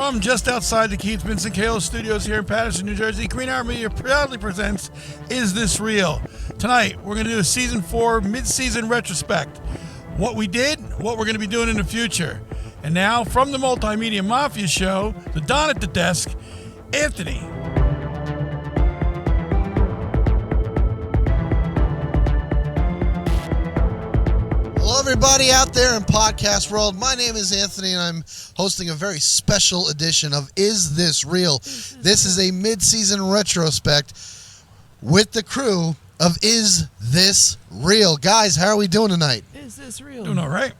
From just outside the Keith Vincent Caiola Studios here in Paterson, New Jersey, Green Army Media proudly presents Is This Real? Tonight, we're going to do a Season 4 mid-season retrospect. What we did, what we're going to be doing in the future. And now, from the MultiMedia Mafia show, the Don at the desk, Anthony. Hello, everybody out there in podcast world. My name is Anthony, and I'm hosting a very special edition of Is This Real? This is a mid-season retrospect with the crew of Is This Real? Guys, how are we doing tonight? Is this real? Doing all right.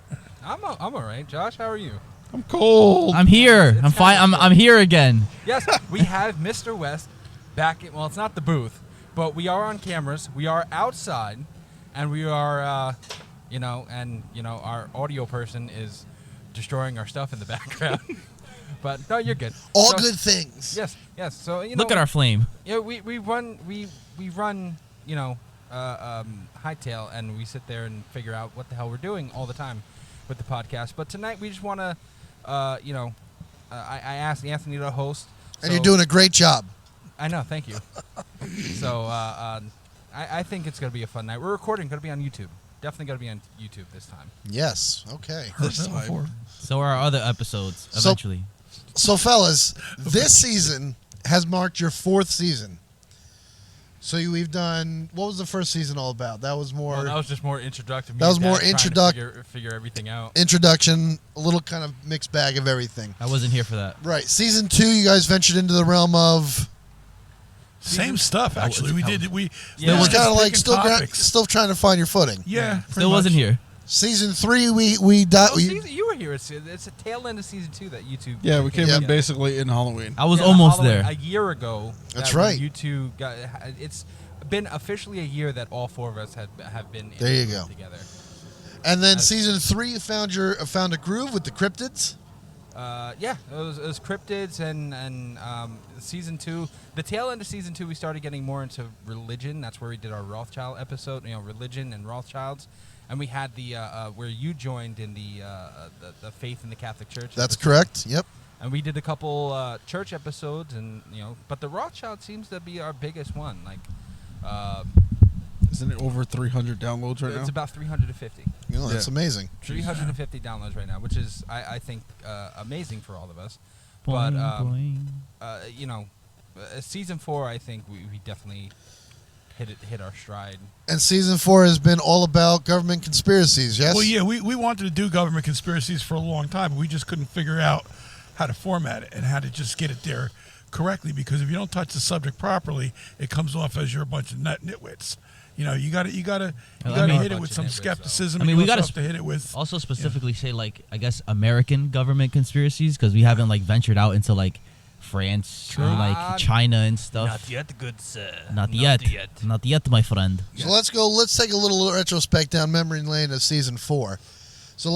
I'm all right. Josh, how are you? I'm cold. I'm here. I'm fine. I'm here again. Yes, we have Mr. West back. Well, it's not the booth, but we are on cameras. We are outside, and we are, our audio person is destroying our stuff in the background. But no, you're good. All So- good things. Yes. So Look at our flame. Yeah, we run hightail, and we sit there and figure out what the hell we're doing all the time with the podcast. But tonight we just want to, I asked Anthony to host, And you're doing a great job. I know, thank you. So I think it's gonna be a fun night. We're recording, gonna be on YouTube. Definitely gonna be on YouTube this time. Yes. Okay. So are our other episodes eventually. So, fellas, this season has marked your 4th season. So we've done. What was the first season all about? That was more. Well, that was just more introductory. That was more Figure everything out. Introduction, a little kind of mixed bag of everything. I wasn't here for that. Right. Season 2, you guys ventured into the realm of. Same stuff, actually. We It was just kind of like picking still topics. still trying to find your footing. Yeah. Still wasn't here. Season 3, we You were here. It's a tail end of season 2 that YouTube. Yeah, we came in together. basically in Halloween. I was almost Halloween, there. a year ago. That's when right. YouTube got. It's been officially a year that all 4 of us have been. There you go. Together. And then season 3, you found a groove with the cryptids. Yeah, it was cryptids and season 2. The tail end of season 2, we started getting more into religion. That's where we did our Rothschild episode. Religion and Rothschilds, and we had the where you joined in the faith in the Catholic Church. That's episode. correct. Yep. And we did a couple church episodes, and but the Rothschild seems to be our biggest one. Like, Isn't it over 300 downloads right now? it's about 350. That's amazing. 350 downloads right now, which is I think amazing for all of us. Boing, But boing. season 4, I think we definitely hit our stride. And season 4 has been all about government conspiracies. Yes. Well, yeah, we wanted to do government conspiracies for a long time, but we just couldn't figure out how to format it and how to just get it there correctly, because if you don't touch the subject properly, it comes off as you're a bunch of nitwits. You got to hit it with some skepticism. I mean, we got gotta to hit it with. Also specifically say I guess American government conspiracies, because we haven't vaventured out into France or China and stuff. Not yet, good sir. Not yet. Not yet, my friend. So let's take a little retrospect down memory lane of season 4. So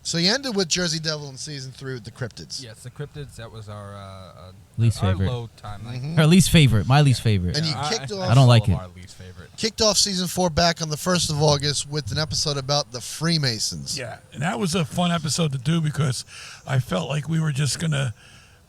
so you ended with Jersey Devil in season 3 with the cryptids. Yes, the cryptids. That was our Least our favorite. low time. Her least favorite. My least favorite. And you kicked off. I don't like it. Our least favorite. Kicked off season 4 back on the 1st of August with an episode about the Freemasons. Yeah, and that was a fun episode to do because I felt like we were just gonna.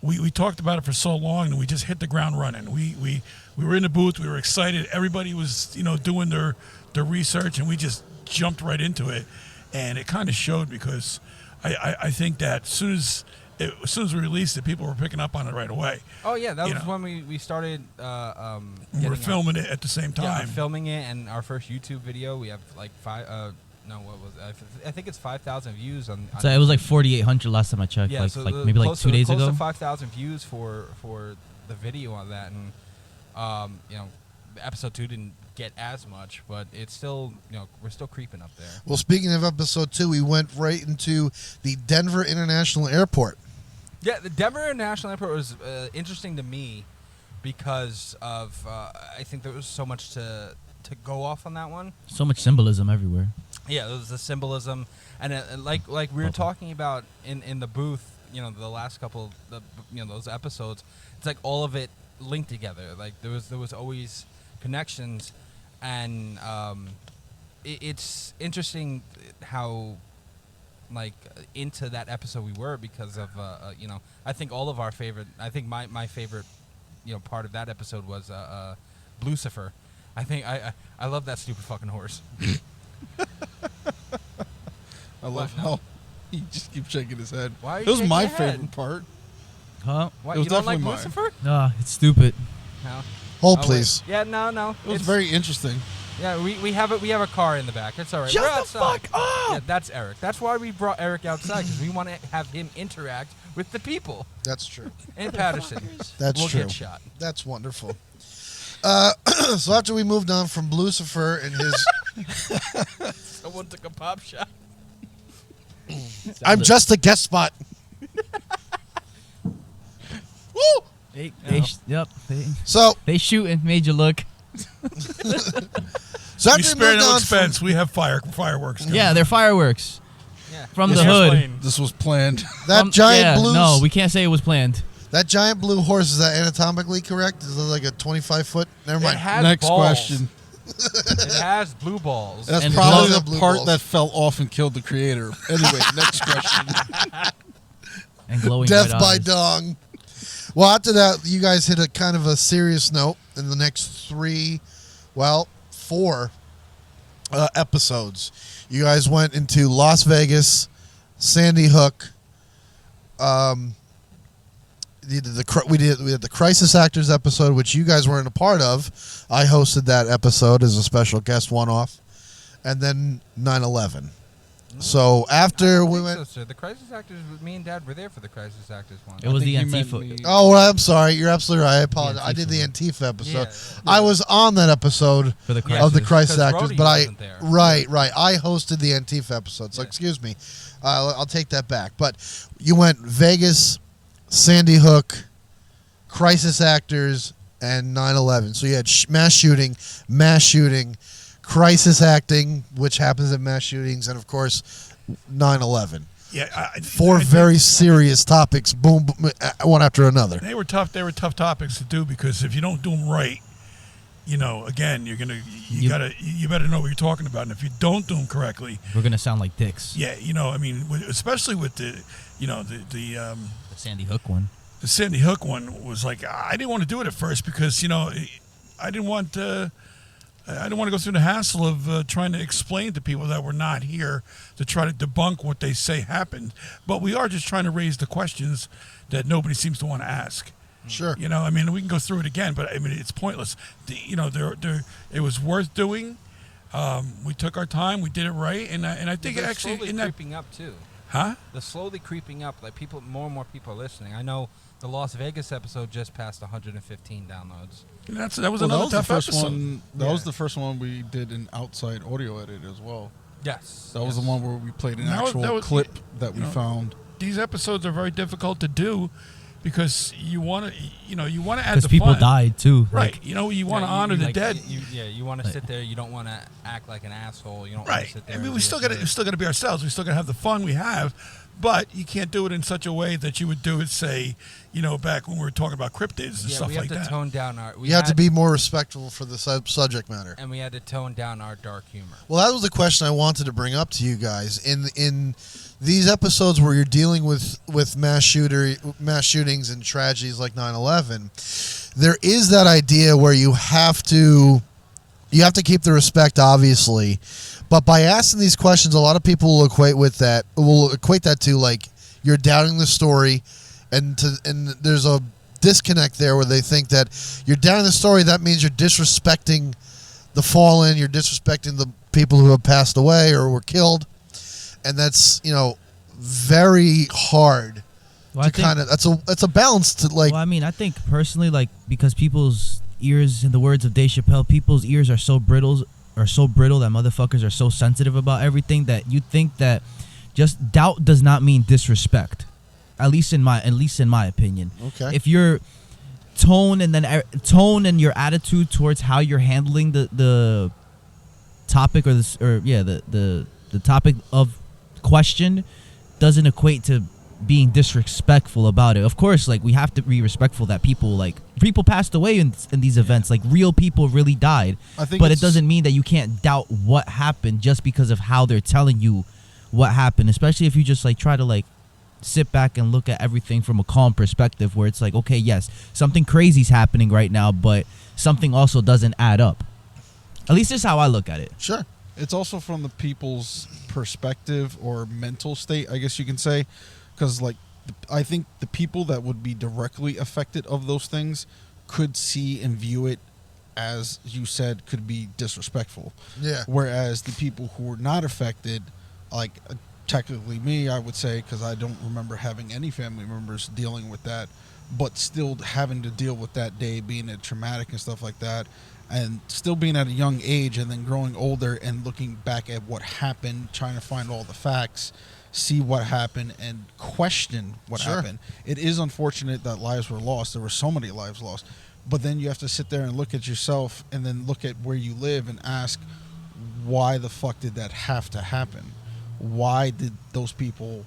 We talked about it for so long, and we just hit the ground running. We were in the booth. We were excited. Everybody was doing their research, and we just jumped right into it. And it kind of showed, because I think that as soon as we released it, people were picking up on it right away. Oh yeah, that was when we started. We were filming it at the same time. Yeah, filming it, and our first YouTube video, we have like 5. No, what was it? I think it's 5,000 views on. So it was like 4,800 last time I checked. Yeah, maybe 2 days ago. Close to 5,000 views for the video on that, and episode 2 didn't get as much, but it's still we're still creeping up there. Well, speaking of episode 2, we went right into the Denver International Airport. Yeah, the Denver International Airport was interesting to me because of I think there was so much to go off on that one. So much symbolism everywhere. Yeah, it was the symbolism, and like we were talking about in the booth, the last couple those episodes. It's like all of it linked together. Like there was always connections, and it's interesting how like into that episode we were because of I think all of our favorite. I think my favorite part of that episode was Lucifer. I think I love that stupid fucking horse. I love how he just keeps shaking his head. Why are you it was shaking my your head? favorite part. Huh? What, It was you don't like definitely mine. Lucifer? Nah, it's stupid. No. Hold, Oh, please. wait. Yeah, no. It was very interesting. Yeah, we have a car in the back. It's all right. Shut We're the outside. fuck up! Yeah, that's Eric. That's why we brought Eric outside because we want to have him interact with the people That's true. in Patterson. That's we'll true. get shot. That's wonderful. So after we moved on from Lucifer and his, Someone took a pop shot. I'm just a guest spot. Woo! Yep. So They shooting, made you look. after We we spare moved no on expense. We have fireworks. Coming. Yeah, they're fireworks Yeah. from Yes, the hood. explain. This was planned. that From- giant yeah, blue. No, we can't say it was planned. That giant blue horse, is that anatomically correct? Is it like a 25-foot? Never It mind. has Next balls. question. It has blue balls. That's And probably blood. the Blue part balls. that fell off and killed the creator. Anyway, next question. And glowing Death red by eyes. dong. Well, after that, you guys hit a kind of a serious note in the next 4 episodes. You guys went into Las Vegas, Sandy Hook. We had the Crisis Actors episode, which you guys weren't a part of. I hosted that episode as a special guest one-off, and then 9/11. So after we went. So, sir. The Crisis Actors, me and Dad were there for the Crisis Actors one. It was I the think he meant Antifa. me. Oh, well, I'm sorry. You're absolutely right. I apologize. Antifa I did the one. Antifa episode. Yeah. I was on that episode For the Yeah. of the crisis. Crisis 'Cause Actors, Rhodey but wasn't there. right. I hosted the Antifa episode, so Yeah. excuse me. I'll take that back. But you went Vegas, Sandy Hook, Crisis Actors, and 9/11. So you had mass shooting, crisis acting, which happens at mass shootings, and of course 9/11. Yeah, Four I think very serious topics, boom, boom, one after another. They were tough. They were tough topics to do because if you don't do them right, again, you better know what you're talking about. And if you don't do them correctly, We're gonna sound like dicks. yeah, especially with the The Sandy Hook one. the Sandy Hook one was like I didn't want to do it at first because I didn't want to go through the hassle of trying to explain to people that were not here to try to debunk what they say happened. But we are just trying to raise the questions that nobody seems to want to ask. Sure. We can go through it again, but it's pointless. It was worth doing. We took our time. We did it right, and I think it They're actually slowly in that, creeping up too. huh? They're slowly creeping up. Like more and more people are listening. I know the Las Vegas episode just passed 115 downloads. And that was Well, that another was the tough first episode. one. That Yeah. was the first one we did an outside audio edit as well. Yes. That was the one where we played an That was- actual that was- clip that we you know, found. These episodes are very difficult to do because you want to add Because the people fun. died too. Right. Like, You want to honor the dead. You want to sit there. You don't want to act like an asshole. You don't want Right. to sit there. I mean, and we be still a got to jerk. still got to be ourselves. We still got to have the fun we have, but you can't do it in such a way that you would do it, say, back when we were talking about cryptids and Yeah, stuff we have like to that. tone down our. You have to be more respectful for the subject matter. And we had to tone down our dark humor. Well, that was the question I wanted to bring up to you guys. In these episodes where you're dealing with mass shootings and tragedies like 9/11, there is that idea where you have to keep the respect, obviously, but by asking these questions, a lot of people will equate that to like you're doubting the story, and there's a disconnect there where they think that you're doubting the story. That means you're disrespecting the fallen, you're disrespecting the people who have passed away or were killed, and that's very hard well, I to think- kind of that's a balance to like. Well, I mean, I think personally, like, because people's ears, in the words of Dave Chappelle, people's ears are so brittle that motherfuckers are so sensitive about everything that you think that just doubt does not mean disrespect. At least in my opinion. Okay. If your tone and your attitude towards how you're handling the topic the topic of question doesn't equate to being disrespectful about it. Of course, like, we have to be respectful that people passed away in these events. Like, real people really died. I think But it it's- doesn't mean that you can't doubt what happened just because of how they're telling you what happened, especially if you just like try to like sit back and look at everything from a calm perspective where it's like, okay, yes, something crazy's happening right now, but something also doesn't add up. At least this is how I look at it. Sure. It's also from the people's perspective or mental state, I guess you can say, because like I think the people that would be directly affected of those things could see and view it as you said could be disrespectful. Yeah. Whereas the people who were not affected, like technically me, I would say, because I don't remember having any family members dealing with that, but still having to deal with that day being a traumatic and stuff like that, and still being at a young age and then growing older and looking back at what happened, trying to find all the facts, see what happened, and question what Sure. happened. It is unfortunate that lives were lost. There were so many lives lost. But then you have to sit there and look at yourself and then look at where you live and ask, why the fuck did that have to happen? Why did those people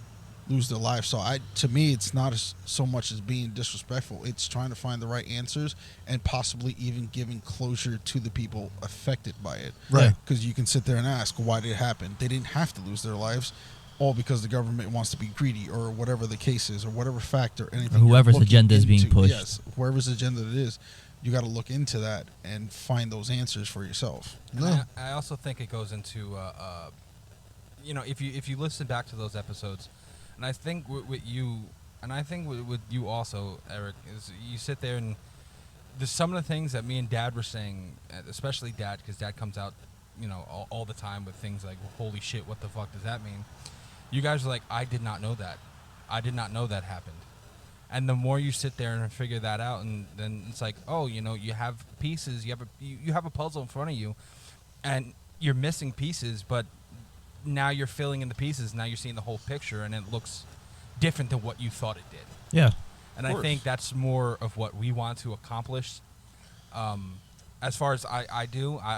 lose their lives? So to me, it's not so much as being disrespectful. It's trying to find the right answers and possibly even giving closure to the people affected by it. Right. Because you can sit there and ask, why did it happen? They didn't have to lose their lives, all because the government wants to be greedy or whatever the case is or whatever factor, anything. Or whoever's you're looking agenda is being into. pushed. Yes, whoever's agenda it is, you got to look into that and find those answers for yourself. No. I also think it goes into, if you listen back to those episodes, and I think with you, and I think with you also, Eric, is you sit there and there's some of the things that me and Dad were saying, especially Dad, because Dad comes out, all the time with things like, holy shit, what the fuck does that mean? You guys are like, I did not know that. I did not know that happened. And the more you sit there and figure that out, and then it's like, oh, you have pieces, you have a puzzle in front of you, and you're missing pieces, but now you're filling in the pieces. Now you're seeing the whole picture, and it looks different than what you thought it did. Yeah. And I think that's more of what we want to accomplish. As far as I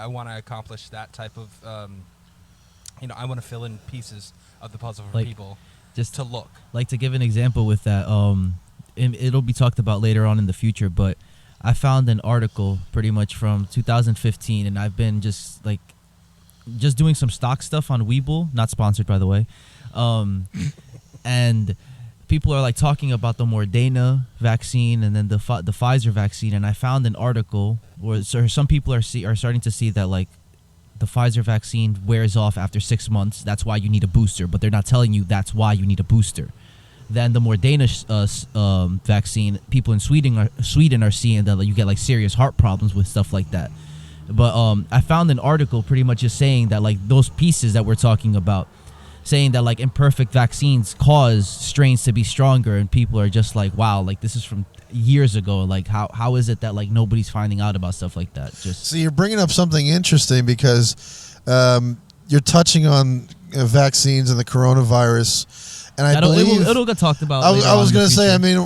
want to accomplish that type of, I want to fill in pieces of the puzzle for Like, people just to look. Like to give an example with that, it'll be talked about later on in the future, but I found an article pretty much from 2015, and I've been just doing some stock stuff on Webull, not sponsored by the way, and people are like talking about the Moderna vaccine and then the Pfizer vaccine, and I found an article where some people are starting to see that like the Pfizer vaccine wears off after 6 months. That's why you need a booster, but they're not telling you that's why you need a booster. Then the Moderna vaccine, people in Sweden are seeing that you get like serious heart problems with stuff like that. But I found an article pretty much just saying that like those pieces that we're talking about, saying that like imperfect vaccines cause strains to be stronger, and people are just like, wow, like this is from years ago. Like how is it that like nobody's finding out about stuff like that? Just So you're bringing up something interesting because you're touching on vaccines and the coronavirus, and I believe it'll get talked about. I was going to say, I mean,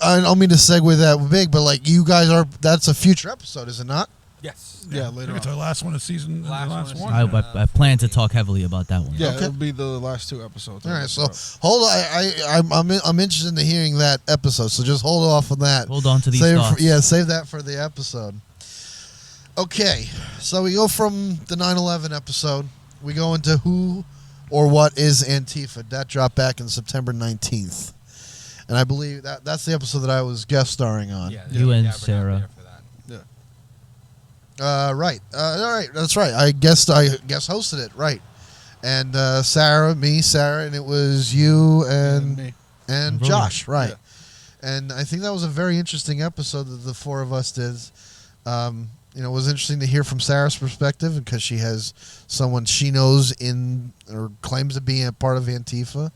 I don't mean to segue that big, but like you guys that's a future episode, is it not? Yes. Yeah, I later think it's on. our last one of season. Last The one last of one. season. I plan to talk heavily about that one. Yeah, Okay. it'll be the last 2 episodes. All right, so hold on. I'm interested in hearing that episode, so just hold off on that. Hold on to these Save thoughts. save that for the episode. Okay, so we go from the 9/11 episode. We go into who or what is Antifa. That dropped back in September 19th, and I believe that's the episode that I was guest starring on. Yeah, You and we're not Sarah. there for that. Right. All right. That's right. I guess hosted it. Right. And Sarah, and it was you and me. and Ronan. Josh. Right. Yeah. And I think that was a very interesting episode that the four of us did. It was interesting to hear from Sarah's perspective because she has someone she knows in or claims to be a part of Antifa.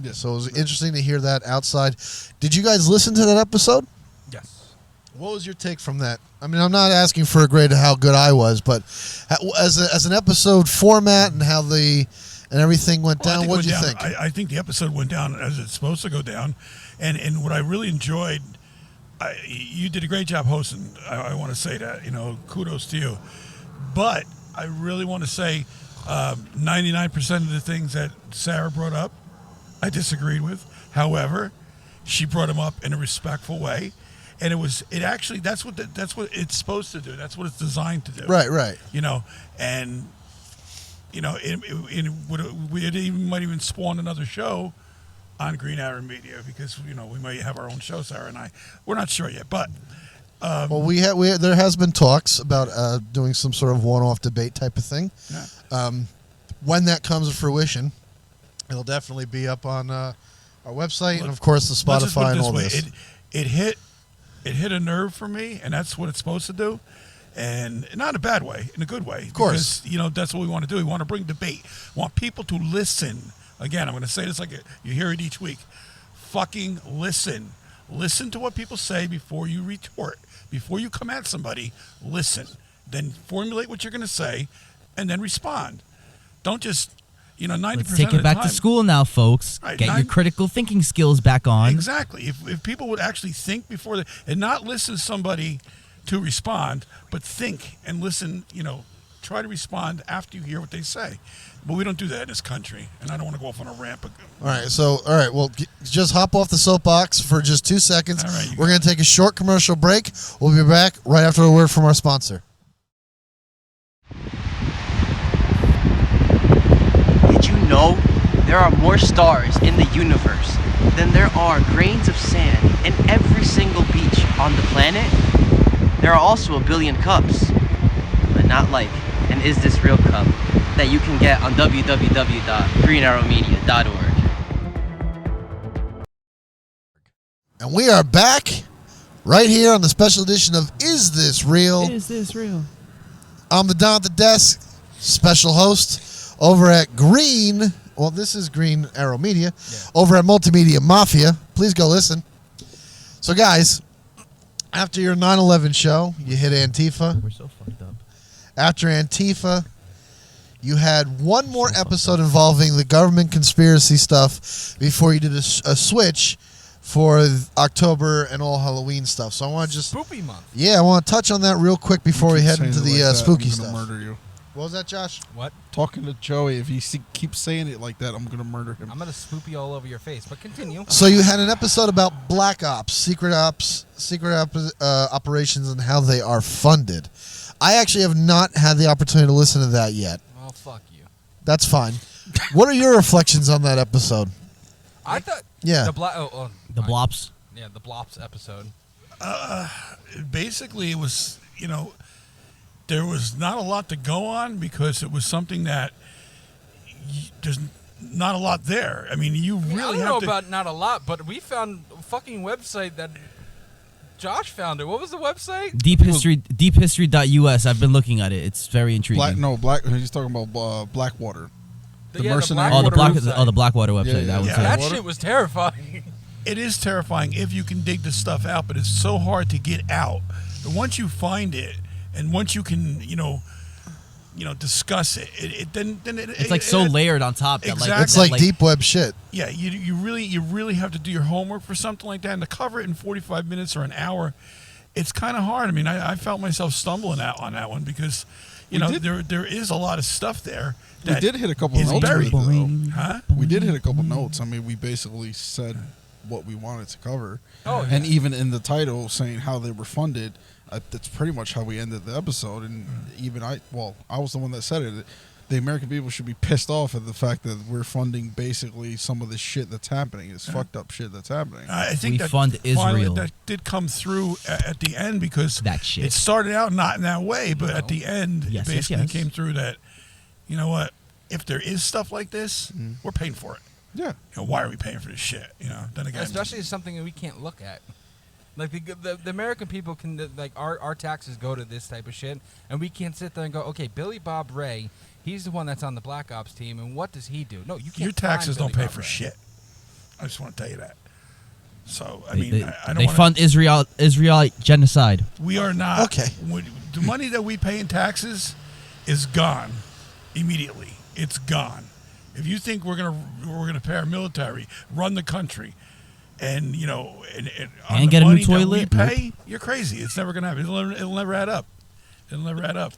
Yeah. So it was interesting to hear that outside. Did you guys listen to that episode? Yes. What was your take from that? I mean, I'm not asking for a grade of how good I was, but as an episode format and how and everything went down, what did you think? I think the episode went down as it's supposed to go down, and what I really enjoyed, you did a great job hosting. I want to say that, kudos to you. But I really want to say 99% of the things that Sarah brought up, I disagreed with. However, she brought them up in a respectful way. And that's what it's supposed to do. That's what it's designed to do. Right. And it might even spawn another show on Green Arrow Media because we might have our own show, Sarah and I. We're not sure yet, but Well, there has been talks about doing some sort of one-off debate type of thing. yeah. When that comes to fruition, it'll definitely be up on our website and, of course, the Let's just put Spotify it and all way. this. It hit a nerve for me, and that's what it's supposed to do. And not in a bad way, in a good way. Of course. Because, that's what we want to do. We want to bring debate. We want people to listen. Again, I'm going to say this you hear it each week. Fucking listen. Listen to what people say before you retort. Before you come at somebody, listen. Then formulate what you're going to say, and then respond. Don't just, 90% Let's take of it the back time. to school now, folks. Right, Get your critical thinking skills back on. Exactly. If people would actually think before and not listen to somebody to respond, but think and listen, try to respond after you hear what they say. But we don't do that in this country, and I don't want to go off on a rant. But, All right, well, just hop off the soapbox for just 2 seconds. All right, We're going to take a short commercial break. We'll be back right after a word from our sponsor. Did you know there are more stars in the universe than there are grains of sand in every single beach on the planet? There are also a billion cups, but not like an Is This Real cup that you can get on www.greenarrowmedia.org. And we are back right here on the special edition of Is This Real? Is this real? I'm the Don at the Desk, special host over at this is Green Arrow Media, over at MultiMedia Mafia. Please go listen. So, guys, after your 9/11 show, you hit Antifa. We're so fucked up. After Antifa, you had one more episode involving the government conspiracy stuff before you did a switch for October and all Halloween stuff. So I want to just... Spoopy month. Yeah, I want to touch on that real quick before we Keep head saying into it the like that, spooky I'm stuff. gonna murder you. What was that, Josh? What? Talking to Joey, if he keeps saying it like that, I'm gonna murder him. I'm gonna spoopy all over your face, but continue. So you had an episode about black ops, secret operations, and how they are funded. I actually have not had the opportunity to listen to that yet. Well, fuck you. That's fine. What are your reflections on that episode? I thought. Yeah. The The Blops. Yeah, the Blops episode. basically, it was, there was not a lot to go on because it was something that there's not a lot there. I mean, you really I don't have know to. about not a lot, but we found a fucking website that Josh found it. What was the website? Deephistory.us. I've been looking at it. It's very intriguing. He's talking about Blackwater. The Yeah, mercenary. Oh, the Blackwater Blackwater website. Yeah, yeah, That was yeah. it. That Water? shit was terrifying. It is terrifying if you can dig the stuff out, but it's so hard to get out. But once you find it, and once you can, discuss it, It's like so layered on top. That Exactly. It's like deep web shit. Yeah, you really have to do your homework for something like that, and to cover it in 45 minutes or an hour, it's kind of hard. I mean, I felt myself stumbling out on that one because, there is a lot of stuff there. We did hit a couple is notes. buried. with it, though. Huh? We did hit a couple notes. I mean, we basically said what we wanted to cover. Oh, And yeah. even in the title saying how they were funded, that's pretty much how we ended the episode. And even I was the one that said it. The American people should be pissed off at the fact that we're funding basically some of the shit that's happening. It's fucked up shit that's happening. I think We that fund finally Israel. that did come through at the end because That shit. it started out not in that way, but at the end Yes, it yes, basically yes. came through that, you know what, if there is stuff like this, Mm-hmm. we're paying for it. Yeah. Why are we paying for this shit? Then again, Especially as something that we can't look at. Like the American people can our taxes go to this type of shit, and we can't sit there and go, okay, Billy Bob Ray, he's the one that's on the Black Ops team, and what does he do? No, you can't. your taxes find don't Billy pay Bob for Ray. shit. I just want to tell you that. So I They, mean, they, I don't they wanna, fund Israel genocide. We are not Okay. The money that we pay in taxes is gone immediately. It's gone. If you think we're gonna pay our military, run the country, and and on And the get a new money that toilet? we pay, you're crazy. It's never gonna happen. It'll never add up. It'll never add up.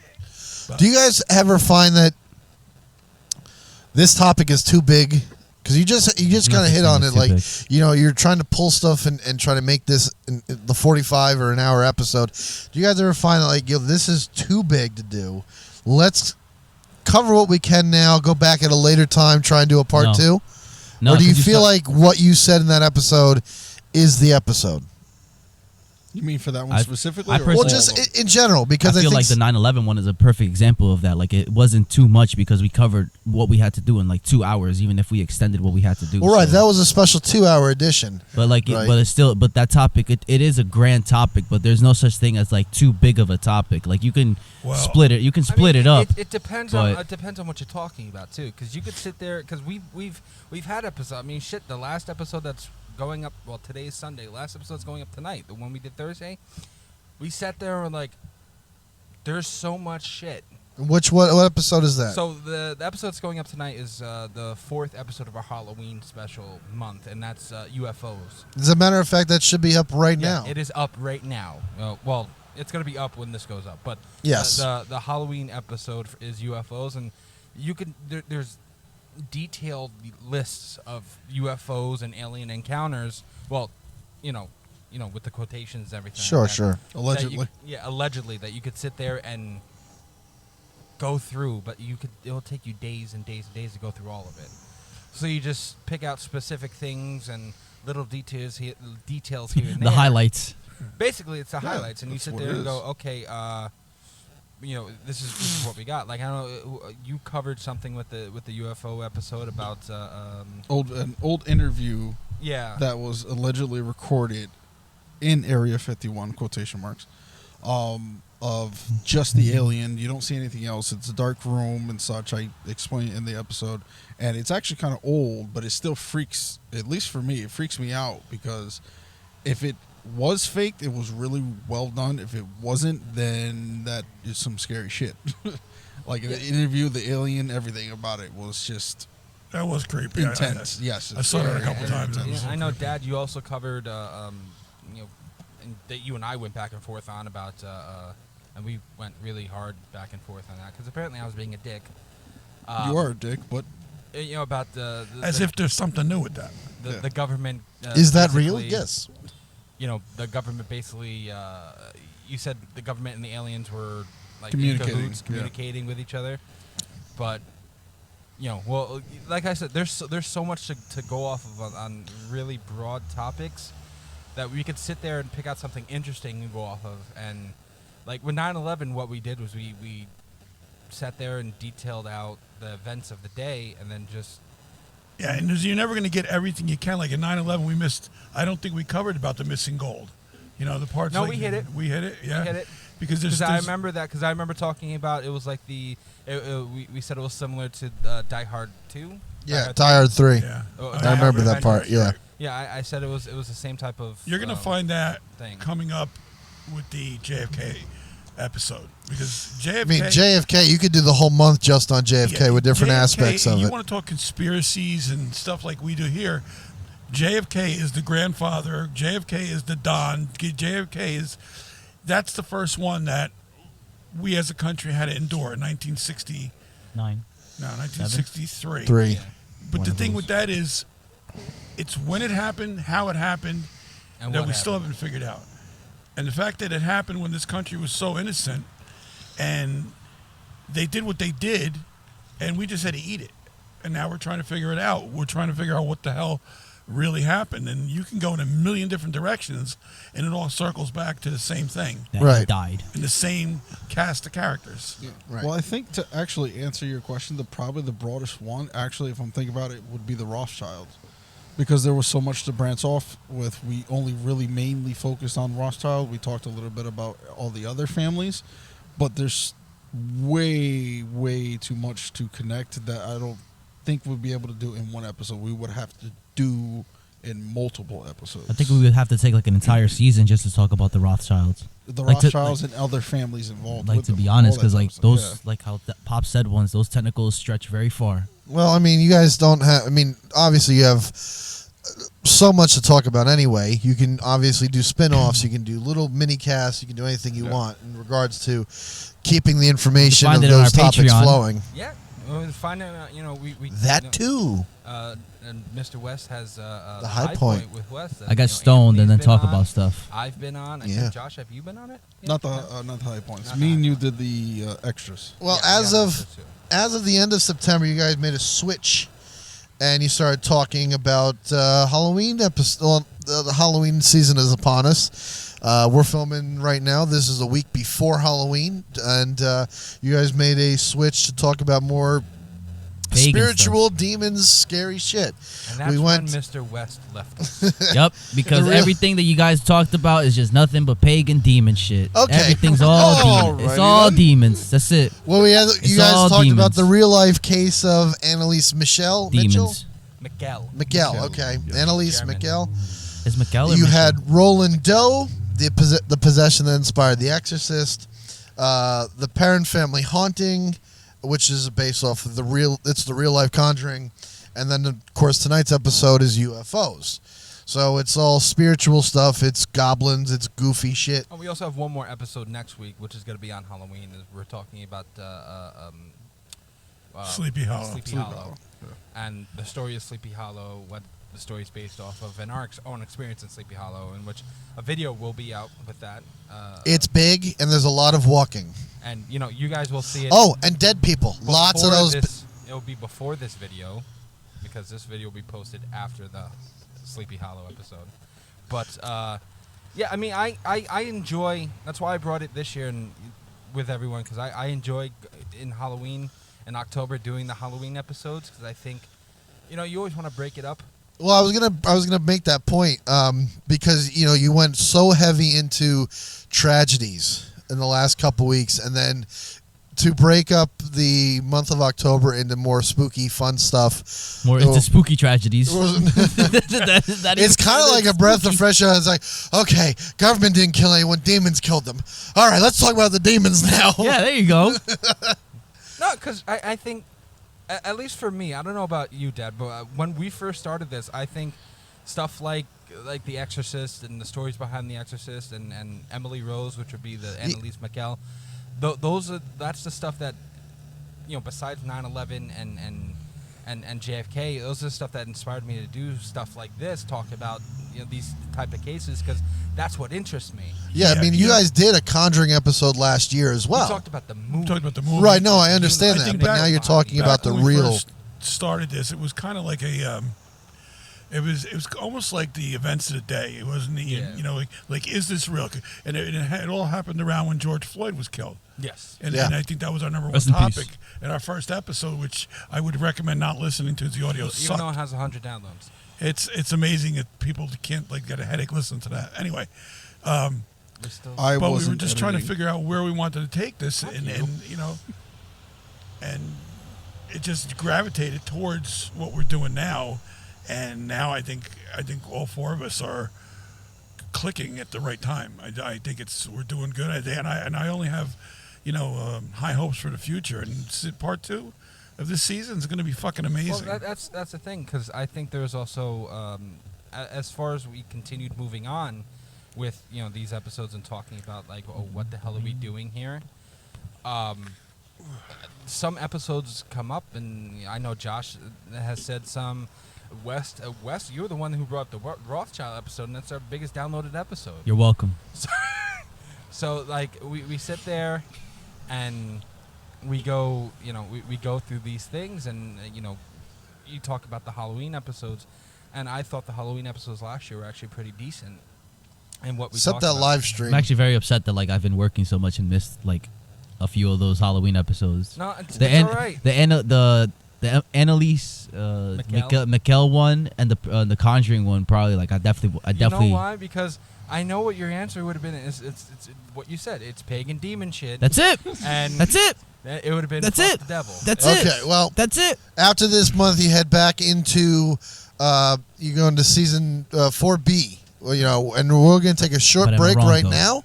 Do you guys ever find that this topic is too big? Because you just kind of hit on it, Too like big. you're trying to pull stuff and try to make this in the 45 or an hour episode. Do you guys ever find that this is too big to do? Let's cover what we can now, go back at a later time, try and do a part No. two? No, or do you 'cause feel start- like what you said in that episode is the episode? You mean for that one I specifically? or personally- Well, all just of them? in general, because I I feel think like the 9/11 one is a perfect example of that. Like, it wasn't too much because we covered what we had to do in like 2 hours, even if we extended what we had to do. well, right, So- that was a special 2-hour edition. But like, Right. but it's still, but that topic, it is a grand topic. But there's no such thing as like too big of a topic. Like you can Well, split it. You can I split mean, it up. It depends but- on what you're talking about too, because you could sit there because we've had episodes. I mean, shit, the last episode that's going up. Well, today's Sunday. Last episode's going up tonight. The one we did Thursday. We sat there and were like, there's so much shit. What episode is that? So the episode that's going up tonight is the 4th episode of our Halloween special month, and that's UFOs. As a matter of fact, that should be up right Yeah, now. it is up right now. Well, it's gonna be up when this goes up, but Yes. the Halloween episode is UFOs, and you can there's detailed lists of UFOs and alien encounters. Well, you know, with the quotations and everything. Sure, like that, sure. that you- Allegedly. allegedly that you could sit there and go through, but it'll take you days and days and days to go through all of it. So you just pick out specific things and little details here and The there. highlights. Basically, it's the Yeah, highlights, and you that's sit what there it and go, is. okay, this is what we got. Like, I don't know, you covered something with the UFO episode about An old interview yeah. that was allegedly recorded in Area 51 quotation marks of just the alien. You don't see anything else. It's a dark room and such. I explain it in the episode, and it's actually kind of old, but it still freaks. At least for me, it freaks me out because if it was faked, it was really well done. If it wasn't, then that is some scary shit. Like the interview, the alien, everything about it was just that was creepy. intense. Yes, I saw that a very, couple very times. intense. Yeah, I know, Dad. You also covered, and that you and I went back and forth on about, and we went really hard back and forth on that because apparently I was being a dick. You are a dick, but About As if there's something new with that. Yeah. the government. Is that real? basically- Yes. The government basically. You said the government and the aliens were like Communicating, in cahoots, yeah. communicating with each other, but. Well, like I said, there's so much to go off of on really broad topics that we could sit there and pick out something interesting and go off of. And like with 9/11, what we did was we sat there and detailed out the events of the day, and then just Yeah, and you're never going to get everything you can. Like in 9/11, we missed. I don't think we covered about the missing gold. The parts. No, like, we hit it. We hit it. Yeah. hit it. Because because I there's remember that because I remember talking about it was like we said it was similar to Die Hard 2. Yeah, Die Hard 3. Yeah. Oh, I remember that part, Avengers, yeah. right. Yeah, I said it was the same type of. You're going to find that thing. coming up with the JFK episode because JFK. I mean, JFK, you could do the whole month just on JFK Yeah, with different JFK, aspects of you it. want to talk conspiracies and stuff like we do here. JFK is the grandfather. JFK is the Don. JFK is. That's the first one that we as a country had to endure in 1960. 9. No, 1963. 3. But One the of thing those. with that is, it's when it happened, how it happened, And that what we still happened. haven't figured out. And the fact that it happened when this country was so innocent, and they did what they did, and we just had to eat it. And now we're trying to figure it out. We're trying to figure out what the hell really happened. And you can go in a million different directions, and it all circles back to the same thing, That Right. he died. and the same cast of characters. Right. Well, I think to actually answer your question, probably the broadest one, actually, if I'm thinking about it, would be the Rothschilds. Because there was so much to branch off with. We only really mainly focused on Rothschild. We talked a little bit about all the other families, but there's way, way too much to connect that I don't think we'd be able to do in one episode. We would have to do in multiple episodes. I think we would have to take like an entire season just to talk about the Rothschilds. the like to- Rothschilds and other families involved. Like with to them, be honest, all that because like type of those, stuff. like how Pop said once, those tentacles stretch very far. Well, I mean, you guys don't have. I mean, obviously, you have so much to talk about anyway. You can obviously do spin-offs. You can do little mini casts. You can do anything you want in regards to keeping the information Find of it on those our topics Patreon. flowing. Yeah, well, finding we That too. And Mr. West has the High Point. with West. I got stoned and then Anthony's talk been on. about stuff. I've been on. I Yeah. think, Josh, have you been on it? Not the Yeah. not the high points. Not Me the and high you did the extras. Well, Yeah, as yeah, of that's true. as of the end of September, you guys made a switch, and you started talking about Halloween episode. Well, the Halloween season is upon us. We're filming right now. This is a week before Halloween, and you guys made a switch to talk about more Pagan spiritual demons, scary shit. And that's when Mr. West left us. Yep, because everything that you guys talked about is just nothing but pagan demon shit. Okay. Everything's all demons. It's all demons. That's it. Well, you It's guys all talked about demons. the real life case of Annalise Mitchell. Demons. Miguel. Okay. Annalise German. Miguel. Is Mikel or You Mitchell? had Roland Doe, the possession that inspired The Exorcist, the Parent Family Haunting, which is based off of the real life Conjuring, and then of course tonight's episode is UFOs. So it's all spiritual stuff. It's goblins. It's goofy shit. Oh, we also have one more episode next week, which is going to be on Halloween. We're talking about Sleepy Hollow. Sleepy Hollow. And the story of Sleepy Hollow, what the story is based off of, and our own experience in Sleepy Hollow, in which a video will be out with that. It's big, and there's a lot of walking. And, you guys will see it. Oh, and dead people. Lots of those. It'll be before this video, because this video will be posted after the Sleepy Hollow episode. But, yeah, I mean, I enjoy, that's why I brought it this year and with everyone, because I enjoy in Halloween in October doing the Halloween episodes, because I think, you always want to break it up. Well, I was gonna make that point because you went so heavy into tragedies in the last couple weeks, and then to break up the month of October into more spooky, fun stuff. More into spooky tragedies. It's kind of like a breath of fresh air. It's like, okay, government didn't kill anyone, demons killed them. All right, let's talk about the demons now. Yeah, there you go. No, because I think, at least for me, I don't know about you, Dad, but when we first started this, I think stuff like The Exorcist and the stories behind The Exorcist and Emily Rose, which would be the Annalise Miguel, that's the stuff that, besides 9/11 and JFK, those are the stuff that inspired me to do stuff like this, talk about these type of cases, because that's what interests me. Yeah, I mean, you guys did a Conjuring episode last year as well. We talked about the movie. Right, no, I understand I that, think but back- now you're talking about the when we real. first started this, it was kind of like a it was almost like the events of the day. It wasn't like is this real? And it all happened around when George Floyd was killed. Yes. And I think that was our number one Rest in peace. topic in our first episode, which I would recommend not listening to. The audio Even sucked. though it has 100 downloads. It's amazing that people can't get a headache listening to that. Anyway, We're still I but we were wasn't just trying to editing. figure out where we wanted to take this, and it just gravitated towards what we're doing now. And now I think all four of us are clicking at the right time. I think we're doing good. And I only have high hopes for the future. And part 2 of this season is going to be fucking amazing. Well, that's the thing, because I think there's also, as far as we continued moving on with these episodes and talking about what the hell are we doing here. Some episodes come up, and I know Josh has said some. West, you're the one who brought up the Rothschild episode, and that's our biggest downloaded episode. You're welcome. So we sit there, and we go, we go through these things, and you talk about the Halloween episodes, and I thought the Halloween episodes last year were actually pretty decent. And what we Except talked that about. live stream. I'm actually very upset that I've been working so much and missed a few of those Halloween episodes. No, it's The all right. the Annalise Mikel one and the Conjuring one probably I definitely You know why? Because I know what your answer would have been. It's what you said. It's pagan demon shit. That's it. And That's it. it would have been That's fuck it. the devil. That's it. Okay, well, That's it. after this month, you head back into you go into season 4B. Well, and we're going to take a short But am I break wrong, right though? now.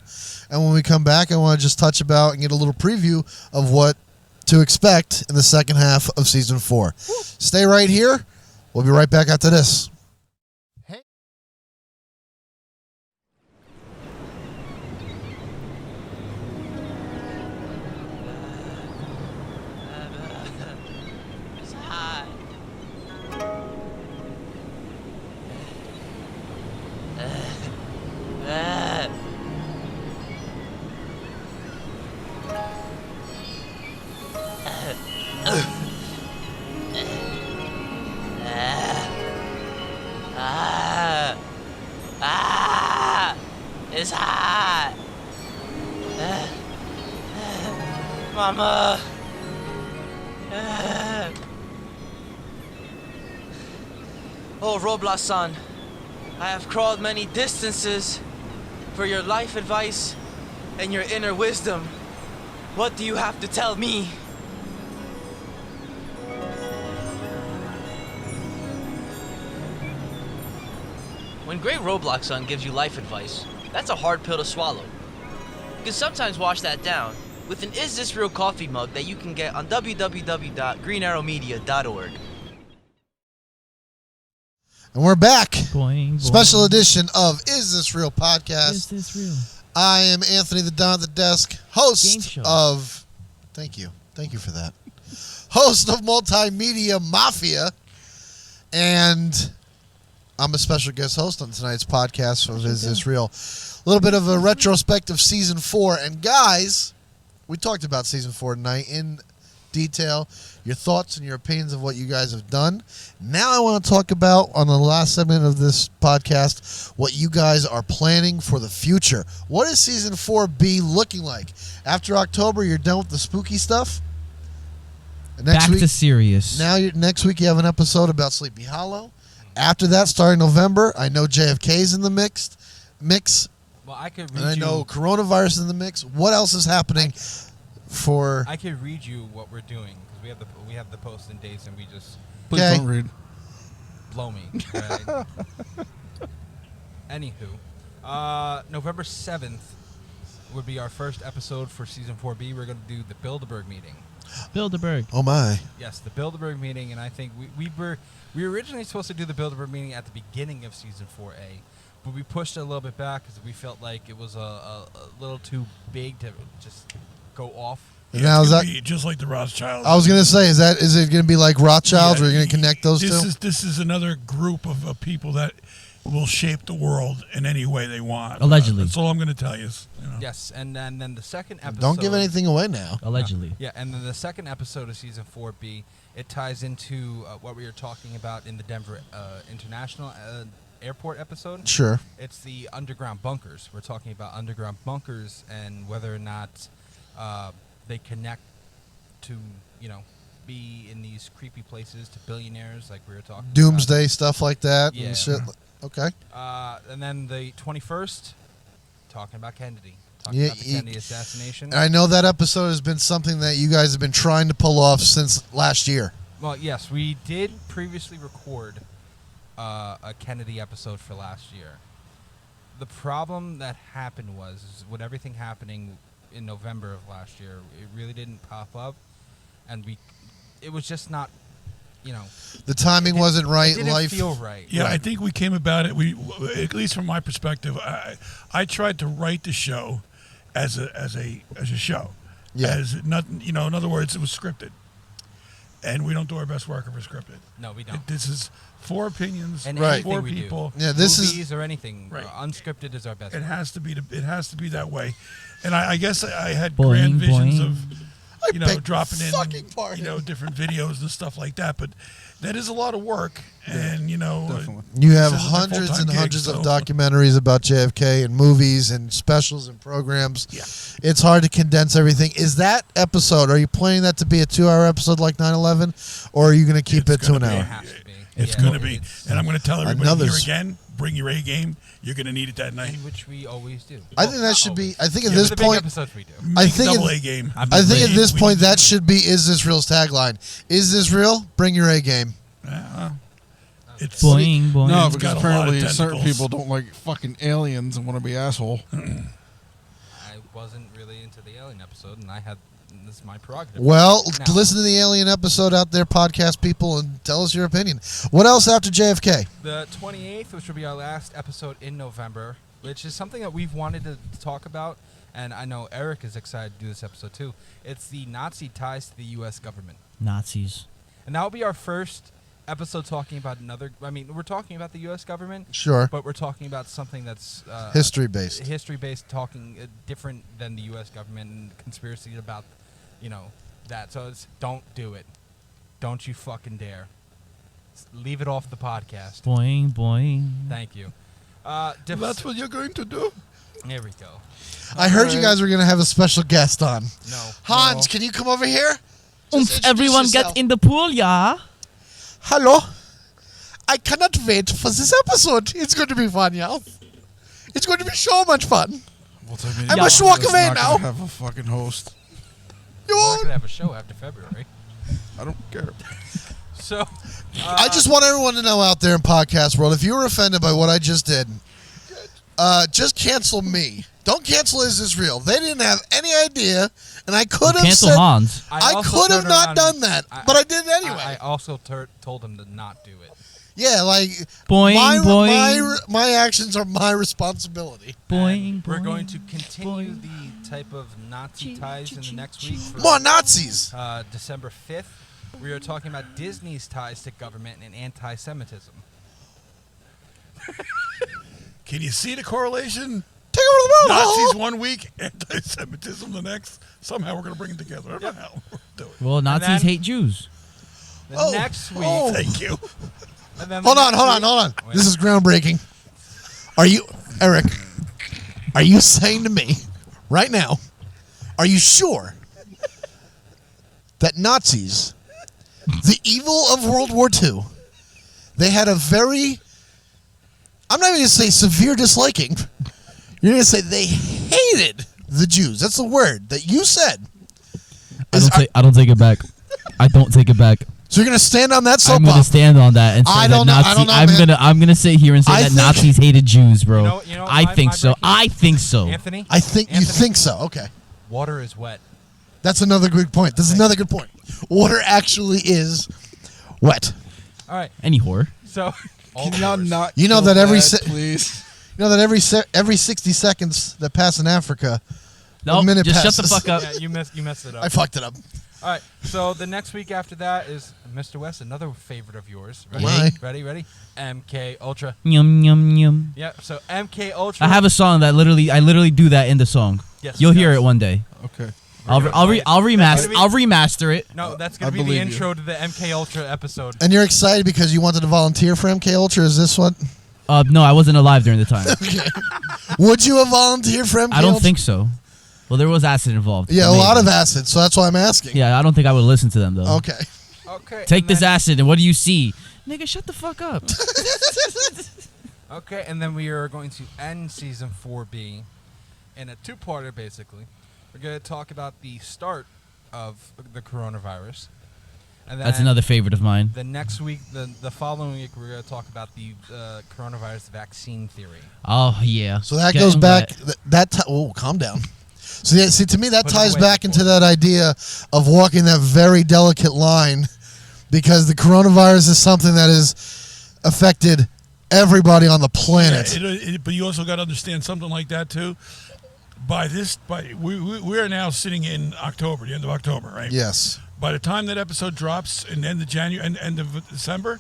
And when we come back, I want to just touch about and get a little preview of what to expect in the second half of season 4. Stay right here. We'll be right back after this. It's hot. It's hot. Mama. Oh, Roblox-san, I have crawled many distances for your life advice and your inner wisdom. What do you have to tell me? When Great Roblox-san gives you life advice, that's a hard pill to swallow. You can sometimes wash that down with an Is This Real coffee mug that you can get on www.greenarrowmedia.org. And we're back. Boing, boing. Special edition of Is This Real podcast. Is this real? I am Anthony the Don at the Desk, Game host show. of... Thank you for that. Host of MultiMedia Mafia. And I'm a special guest host on tonight's podcast of Is This Real. A little bit of a retrospective season 4. And guys, we talked about season 4 tonight in detail, your thoughts and your opinions of what you guys have done. Now I want to talk about, on the last segment of this podcast, what you guys are planning for the future. What is season 4B looking like? After October, you're done with the spooky stuff? Next Back week, to serious. next week you have an episode about Sleepy Hollow. After that, starting November, I know JFK's in the mix. Well, I could And read I you. know coronavirus is in the mix. What else is happening for... I could read you what we're doing because we have the post and dates and we just Please Okay. don't read. blow me. Right? Anywho, November 7th would be our first episode for season 4B. We're going to do the Bilderberg meeting. Bilderberg. Oh, my. Yes, the Bilderberg meeting, and I think we were originally supposed to do the Bilderberg meeting at the beginning of season 4A, but we pushed it a little bit back because we felt like it was a little too big to just go off. And now is It's that... gonna be just like the Rothschilds. I was gonna say, is it gonna be like Rothschilds? Yeah, Or are you gonna connect those this two? This is another group of people that will shape the world in any way they want. Allegedly. That's all I'm gonna tell you. Yes, and then the second episode. Don't give anything away now. Allegedly. Yeah, and then the second episode of season 4B, it ties into what we were talking about in the Denver International Airport episode. Sure. It's the underground bunkers. We're talking about underground bunkers and whether or not they connect to, be in these creepy places to billionaires like we were talking about. Doomsday stuff like that Yeah. and shit. Okay. And then the 21st, talking about Kennedy. Talking Yeah, about the Kennedy assassination. And I know that episode has been something that you guys have been trying to pull off since last year. Well, yes, we did previously record a Kennedy episode for last year. The problem that happened was with everything happening in November of last year, it really didn't pop up, and it was just not, The timing wasn't right. It didn't Life. feel right. Yeah, Right. I think we came about it. We, at least from my perspective, I tried to write the show as a show. Yeah. As nothing, in other words, it was scripted, and we don't do our best work if we're scripted. No, we don't. This is 4 opinions, And Right. anything 4 we people. do, Yeah, this is- movies or anything, Right. unscripted is our best. It work. has to be. It has to be that way. And I guess I had Boing, grand visions boing. of, beg dropping in, fucking pardon. different videos and stuff like that. But that is a lot of work, and definitely. You have this isn't a hundreds full-time and gig, hundreds of so- documentaries about JFK and movies and specials and programs. Yeah. It's hard to condense everything. Is that episode, are you planning that to be a 2-hour episode like 9/11? Or are you going to keep It's it to an gonna be. It hour? has to be. It's Yeah, going to be. it's- And I'm going to tell everybody Another here s- again: bring your A game. You're going to need it that night. in which we always do. I Well, think that not should be. always. I think at Yeah, this For the big point, episodes we do. Make think a double it- A game. I've I think Wait, at this we- point that should be Is This Real's tagline. Is this real? Bring your A game. It's Boing, boing. No, It's because got a lot of apparently certain tentacles. people don't like fucking aliens and want to be asshole. I wasn't really into the alien episode, and this is my prerogative. Well, Now- listen to the Alien episode out there, podcast people, and tell us your opinion. What else after JFK? The 28th, which will be our last episode in November, which is something that we've wanted to talk about, and I know Eric is excited to do this episode too. It's the Nazi ties to the U.S. government. Nazis. And that will be our first episode talking about we're talking about the U.S. government, Sure. but we're talking about something that's History-based. history-based, talking different than the U.S. government and conspiracy about, that. So don't do it. Don't you fucking dare. Leave it off the podcast. Boing, boing. Thank you. That's what you're going to do. There we go. I heard you guys were going to have a special guest on. No. Hans, can you come over here? Just introduce Everyone yourself. get in the pool, yeah. Hello. I cannot wait for this episode. It's going to be fun, y'all. It's going to be so much fun. I must walk away now. Have a fucking host. We're not going to have a show after February. I don't care. So, I just want everyone to know out there in podcast world, if you were offended by what I just did, just cancel me. Don't cancel Is This Real? They didn't have any idea, and I could have Cancel said Hans. I also could have turned not around done that, but I did it anyway. I also told him to not do it. Yeah, like Boing, my boing. my actions are my responsibility. Boing, We're boing, going to continue boing. the type of Nazi ties in the next week. For, More Nazis. December 5th, we are talking about Disney's ties to government and anti-Semitism. Can you see the correlation? Take over the world. Nazis 1 week, anti-Semitism the next. Somehow we're going to bring them together. I don't know how we'll do it. Well, Nazis then- hate Jews. The next week, Thank you. and then Hold the on, next hold on, week- hold on. Wait. This is groundbreaking. Are you, Eric? Are you saying to me right now? Are you sure that Nazis, the evil of World War II, they had a very, I'm not even going to say severe disliking. You're going to say they hated the Jews. That's the word that you said. I don't take it back. I don't take it back. So you're going to stand on that I'm gonna soapbox? stand on that and say I that don't know- I Nazi. don't know, man. I'm gonna sit here and say I that think- Nazis hated Jews, bro. You know, I my think so. breaking- I think so. Anthony, I think you Anthony. think so. Okay. water is wet. That's another good point. This is another good point. Water actually is wet. All right, Any whore. so Can y'all not? You know feel that every bad, se- please. You know that every 60 seconds that pass in Africa, No, minute just shut passes. the fuck up. yeah, you messed it up. I fucked it up. All right, so the next week after that is Mr. West, another favorite of yours. Ready? Why? Ready? MK Ultra. Yum yum yum. Yeah, so MK Ultra. I have a song that I literally do that in the song. Yes, You'll he hear does. it one day. Okay. I'll remaster it. No, that's I gonna be the believe you. intro to the MK Ultra episode. And you're excited because you wanted to volunteer for MK Ultra. Is this what? No, I wasn't alive during the time. Would you have volunteered for MK I don't Ultra? think so. Well, there was acid involved. Yeah, a Maybe. lot of acid. So that's why I'm asking. Yeah, I don't think I would listen to them though. Okay. Okay. Take and this then- acid, and what do you see? Nigga, shut the fuck up. Okay, and then we are going to end season 4B in a two-parter, basically. We're going to talk about the start of the coronavirus. And then That's another favorite of mine. The next week, the following week, we're going to talk about the coronavirus vaccine theory. Oh yeah. So that Get goes him back. back. Oh, calm down. So yeah, see, to me that Put it ties away back before. into that idea of walking that very delicate line, because the coronavirus is something that has affected everybody on the planet. But you also got to understand something like that too. We are now sitting in October, the end of October, right? Yes. By the time that episode drops, in the end of January and end of December,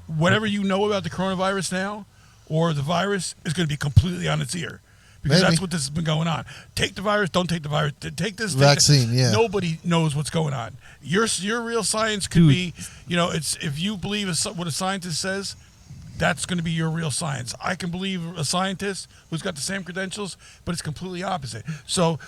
whatever you know about the coronavirus now, or the virus, is going to be completely on its ear. Because Maybe. that's what this has been going on. Take the virus, don't take the virus. Take this Vaccine, yeah. Nobody knows what's going on. Your real science could Dude. be, it's if you believe what a scientist says, that's going to be your real science. I can believe a scientist who's got the same credentials, but it's completely opposite. So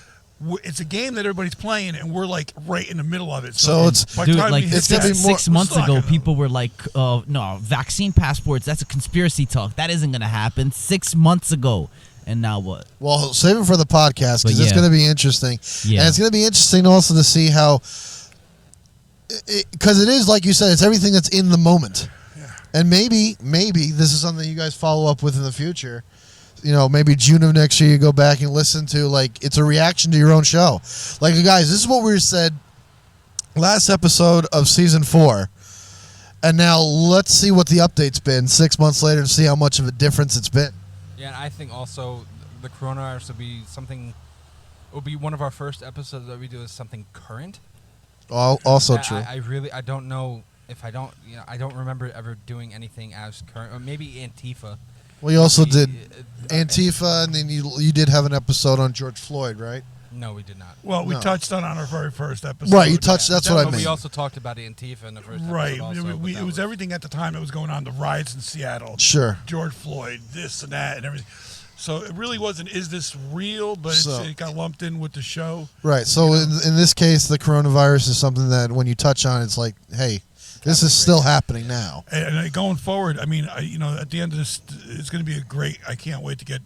it's a game that everybody's playing, and we're like right in the middle of it. So it's- by the Dude, time like we hit it's gonna that, be more- 6 months we're still ago, not gonna people were like, no, vaccine passports, that's a conspiracy talk. That isn't going to happen. 6 months ago. And now what? Well, save it for the podcast But because it's yeah. going to be interesting. Yeah. And it's going to be interesting also to see how, because it is, like you said, it's everything that's in the moment. And maybe this is something you guys follow up with in the future. Maybe June of next year you go back and listen to, like, it's a reaction to your own show. Like, guys, this is what we said last episode of season 4. And now let's see what the update's been 6 months later to see how much of a difference it's been. Yeah, and I think also the coronavirus will be something. Will be one of our first episodes that we do is something current. Also I- true. I don't know if I don't remember ever doing anything as current. Or maybe Antifa. Well, you also We- did uh, Antifa, and then you did have an episode on George Floyd, right? No, we did not. Well, we No. touched on our very first episode. Right, you touched. That's what I But mean. we also talked about Antifa in the first episode. Right. Also, but It that was everything at the time that was going on. The riots in Seattle. Sure. George Floyd, this and that, and everything. So it really wasn't, is this real? But it got lumped in with the show. Right. So in this case, the coronavirus is something that when you touch on, it's like, hey, this is still happening now. And going forward, I mean, at the end of this, it's going to be a great. I can't wait to get.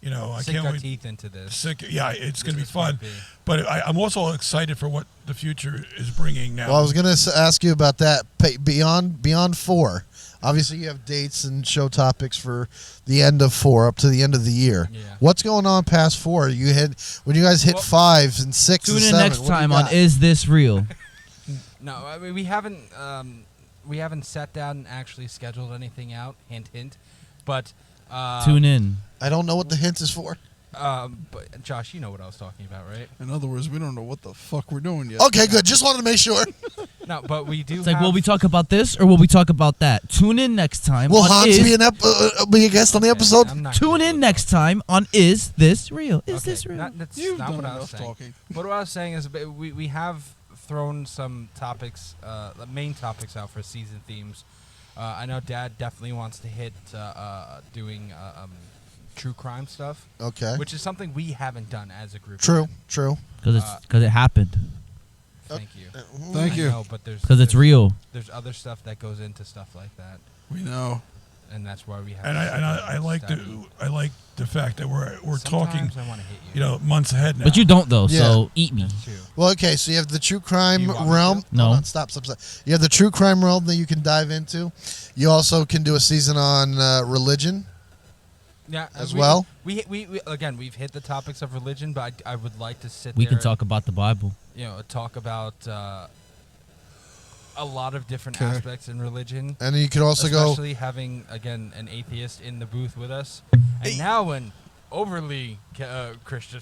I Sink can't our wait. teeth into this. Yeah, it's going to be fun. Be. But I'm also excited for what the future is bringing now. Well, I was going to ask you about that. Beyond 4. Obviously, you have dates and show topics for the end of 4 up to the end of the year. Yeah. What's going on past 4? When you guys hit 5 and 6 Tune and in 7. next time on Is This Real? No, I mean we haven't sat down and actually scheduled anything out. Hint, hint. But Tune in. I don't know what the hint is for. But Josh, you know what I was talking about, right? In other words, we don't know what the fuck we're doing yet. Okay, good. Just wanted to make sure. No, but we do. It's like, will we talk about this or will we talk about that? Tune in next time. Will on Hans Is- be a guest on the episode? I'm not Tune gonna in do next time on Is This Real? Is Okay, this real? That's You've not done what I was enough saying. talking. What I was saying is we have thrown some topics, main topics out for season themes. I know Dad definitely wants to hit doing true crime stuff, Okay. which is something we haven't done as a group. True. yet. True. Because it happened. Thank you. Thank I you. know, but there's Because it's there's- real. There's other stuff that goes into stuff like that, We know. and that's why we have. and I like the fact that we're talking, Sometimes I want to hit you. months ahead now. But you don't, though, Yeah. so eat me. That's true. Well, okay, so you have the true crime Do you want me realm. to? No. Hold on, stop. You have the true crime realm that you can dive into. You also can do a season on religion. Yeah, As well? We again, we've hit the topics of religion, but I would like to sit We there can talk about the Bible. talk about a lot of different Okay. aspects in religion. And then you could also go. Especially having, again, an atheist in the booth with us. And now an overly Christian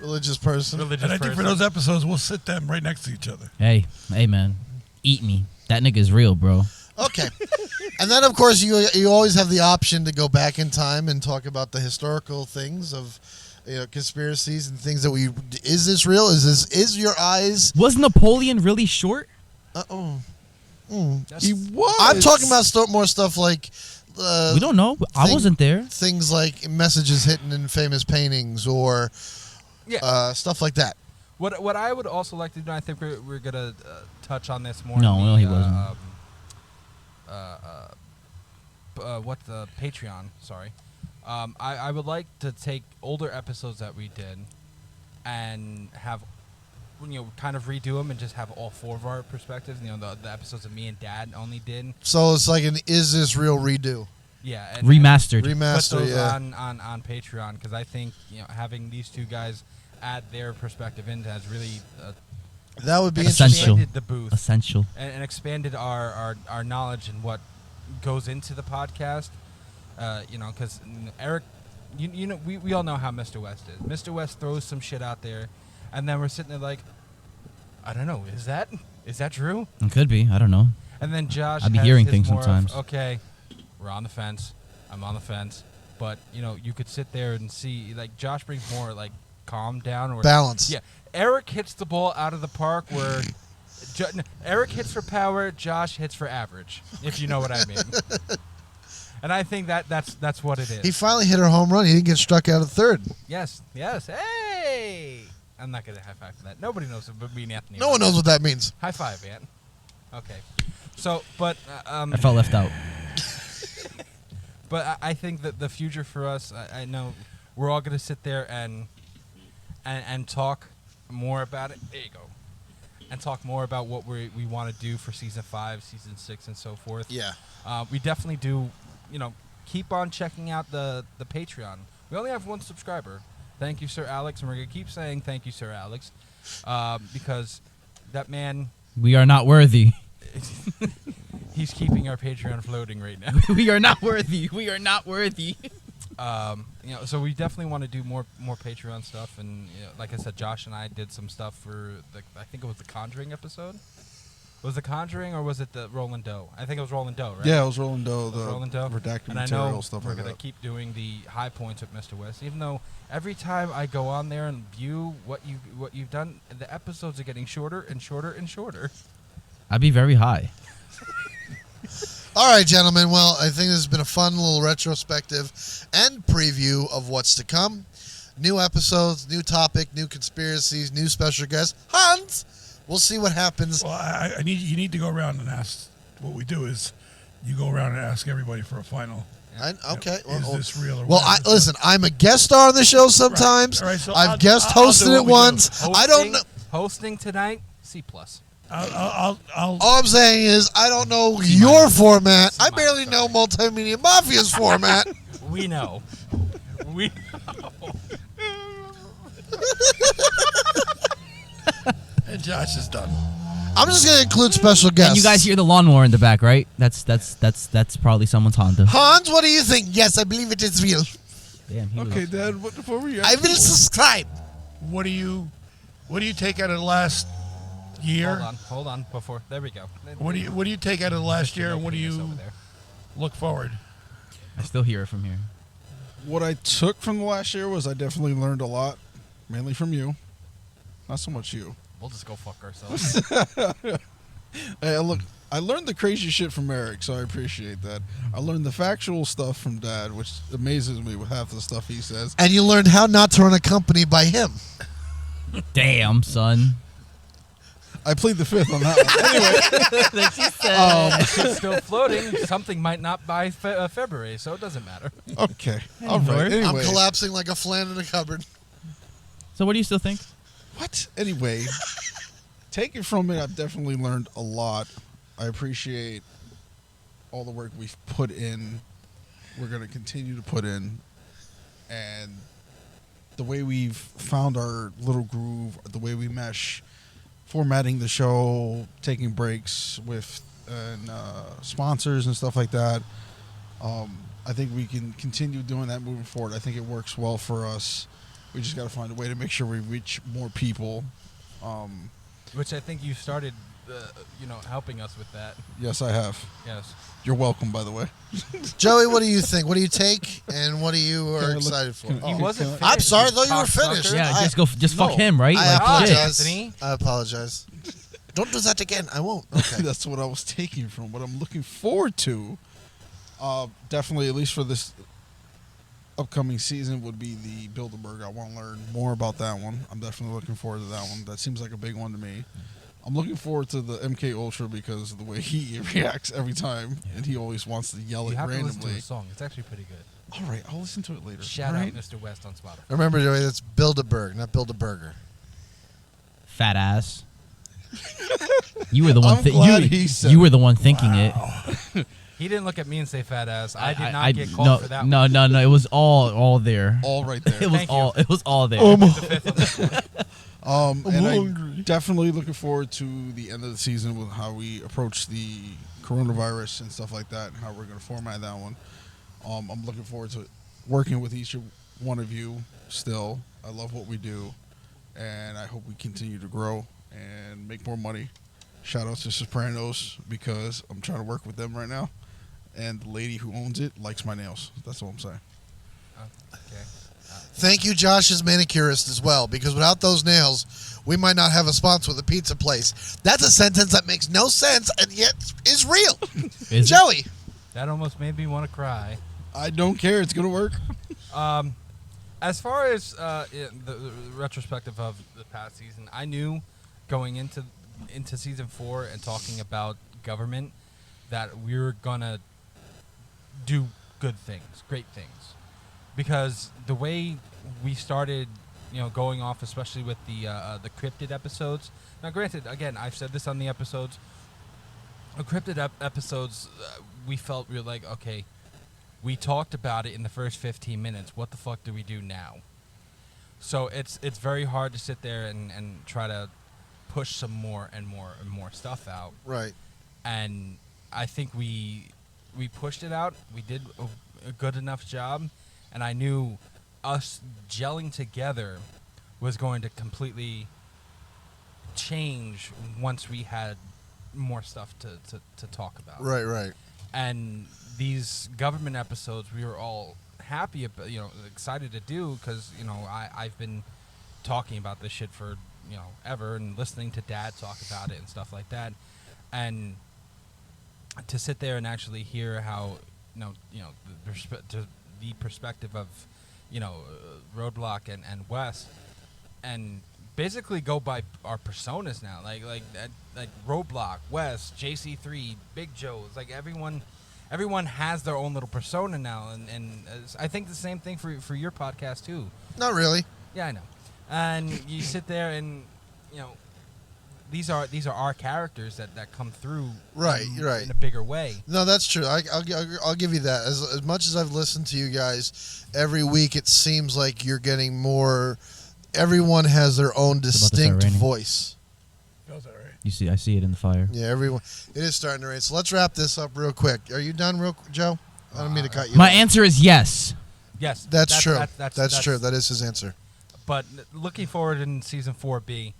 Religious person. religious and I think for person. those episodes, we'll sit them right next to each other. Hey, man. Eat me. That nigga's real, bro. Okay. And then, of course, you always have the option to go back in time and talk about the historical things of conspiracies and things that we. Is this real? Is your eyes? Was Napoleon really short? That's- He was. I'm talking about more stuff like. We don't know. I thing- wasn't there. Things like messages hidden in famous paintings or Yeah. stuff like that. What I would also like to do, I think we're gonna touch on this more. No, in no, he wasn't. What the Patreon? Sorry, I would like to take older episodes that we did, and have kind of redo them and just have all 4 of our perspectives. The episodes that me and Dad only did. So it's like an is this real redo? Yeah, and Remastered. put Remaster, those yeah. on Patreon, because I think having these two guys add their perspective into has really That would be Essential. interesting. expanded the booth Essential. and expanded our knowledge and what goes into the podcast. Because Eric, we all know how Mr. West is. Mr. West throws some shit out there, and then we're sitting there like, I don't know, is that true? It could be. I don't know. And then Josh, I'd be has hearing his things more of, sometimes. okay, we're on the fence. I'm on the fence, but you could sit there and see, like, Josh brings more like calm down or Balance. Yeah, Eric hits the ball out of the park where Eric hits for power, Josh hits for average, if you know what I mean. And I think that's what it is. He finally hit a home run. He didn't get struck out at third. Yes. Hey, I'm not gonna high five for that. Nobody knows it but me and Anthony. No one knows what that means. High five, Ant. Okay. So, but I felt left out. But I think that the future for us, I know we're all gonna sit there and talk more about it. There you go. And talk more about what we want to do for season 5, season 6, and so forth. Yeah. We definitely do. Keep on checking out the Patreon. We only have 1 subscriber. Thank you, Sir Alex, and we're gonna keep saying thank you, Sir Alex, because that man, We are not worthy. he's keeping our Patreon floating right now. We are not worthy. We are not worthy. So we definitely want to do more Patreon stuff, and like I said, Josh and I did some stuff for I think it was the Conjuring episode. Was it Conjuring or was it the Roland Doe? I think it was Roland Doe, right? Yeah, it was Roland Doe, It was the Roland Doe. redacted And I material, know stuff we're like gonna that. keep doing the high points with Mr. West, even though every time I go on there and view what you've done, the episodes are getting shorter and shorter and shorter. I'd be very high. All right, gentlemen. Well, I think this has been a fun little retrospective and preview of what's to come. New episodes, new topic, new conspiracies, new special guests. Hans! We'll see what happens. Well, you need to go around and ask. What we do is you go around and ask everybody for a final. Okay. Is this real or well, what? listen, I'm a guest star on the show sometimes. Right, so I've I'll guest do hosted what it we do. once. I don't know. Hosting tonight, C+. I'll All I'm saying is I don't know your format. I barely know sorry. Multimedia Mafia's format. We know. We know. and Josh is done. I'm just going to include special guests. And you guys hear the lawnmower in the back, right? That's probably someone's Honda. Hans, what do you think? Yes, I believe it is real. Damn, he was- Okay, Dad. What were you? I will subscribe. What do you take out of the last year? Hold on. Before there we go. What do you take out of the last year, and what do Over you there. look forward? I still hear it from here. What I took from the last year was I definitely learned a lot, mainly from you. Not so much you. We'll just go fuck ourselves. Hey, look, I learned the crazy shit from Eric, so I appreciate that. I learned the factual stuff from Dad, which amazes me with half the stuff he says. And you learned how not to run a company by him. Damn, son. I plead the fifth on that one. Anyway, Shit's still floating. Something might not by February, so it doesn't matter. okay. All right. Lord. Anyway, I'm collapsing like a flan in a cupboard. So what do you still think? what? Anyway, take it from me. I've definitely learned a lot. I appreciate all the work we've put in. We're going to continue to put in. And the way we've found our little groove, the way we mesh, formatting the show, taking breaks with sponsors and stuff like that. I think we can continue doing that moving forward. I think it works well for us. We just got to find a way to make sure we reach more people. Which I think you started, helping us with that. Yes, I have. Yes. You're welcome, by the way. Joey, what do you think? What do you take? And what are you Can I look- excited for? can- He wasn't finished. I'm sorry, I you thought you were cocksucker. finished. Yeah, just fuck no. him, right? I Like, apologize. Anthony. I apologize. Don't do that again. I won't. Okay. That's what I was taking from. What I'm looking forward to, definitely, at least for this upcoming season, would be the Bilderberg. I want to learn more about that one. I'm definitely looking forward to that one. That seems like a big one to me. I'm looking forward to the MK Ultra because of the way he reacts every time, and he always wants to yell You it have to listen to randomly. the song. It's actually pretty good. All right, I'll listen to it later. Shout All out right? Mr. West on Spotify. Remember, Joey, that's Bilderberg, not Build-A-Burger. fat ass. You were the one. I'm glad he said You were the one thinking it. He didn't look at me and say fat ass. I did not get called no, for that no, one. no. It was all there. All right there. It was Thank you. all. It was all there. And I'm definitely looking forward to the end of the season with how we approach the coronavirus and stuff like that, and how we're going to format that one. I'm looking forward to working with each one of you still. I love what we do, and I hope we continue to grow and make more money. Shout out to Sopranos because I'm trying to work with them right now, and the lady who owns it likes my nails. That's all I'm saying. Okay. Thank you, Josh's manicurist, as well, because without those nails, we might not have a sponsor with a pizza place. That's a sentence that makes no sense and yet is real. Is it? Joey. That almost made me want to cry. I don't care. It's going to work. As far as the retrospective of the past season, I knew going into season 4 and talking about government that we were gonna do good things, great things, because the way we started, going off, especially with the cryptid episodes. Now, granted, again, I've said this on the episodes. The cryptid episodes, we felt we were like, okay, we talked about it in the first 15 minutes. What the fuck do we do now? So it's very hard to sit there and try to push some more and more and more stuff out. Right. And I think we pushed it out. We did a good enough job. And I knew us gelling together was going to completely change once we had more stuff to talk about. Right. And these government episodes, we were all happy about, excited to do because, I've been talking about this shit for, ever, and listening to Dad talk about it and stuff like that. And to sit there and actually hear how, the the perspective of, Roadblock and West, and basically go by our personas now. Like Roadblock, West, JC3, Big Joe. It's like everyone has their own little persona now, and I think the same thing for your podcast too. Not really. Yeah, I know. And you sit there and, these are our characters that come through Right, right. in a bigger way. No, that's true. I'll give you that. As much as I've listened to you guys every week, it seems like you're getting more. Everyone has their own to start distinct raining. voice. Feels that right. You see, I see it in the fire. Yeah, everyone. It is starting to rain. So let's wrap this up real quick. Are you done, Joe? I don't mean to cut you. My off. answer is yes. Yes, That's true. That's True. That is his answer. But looking forward in season 4B,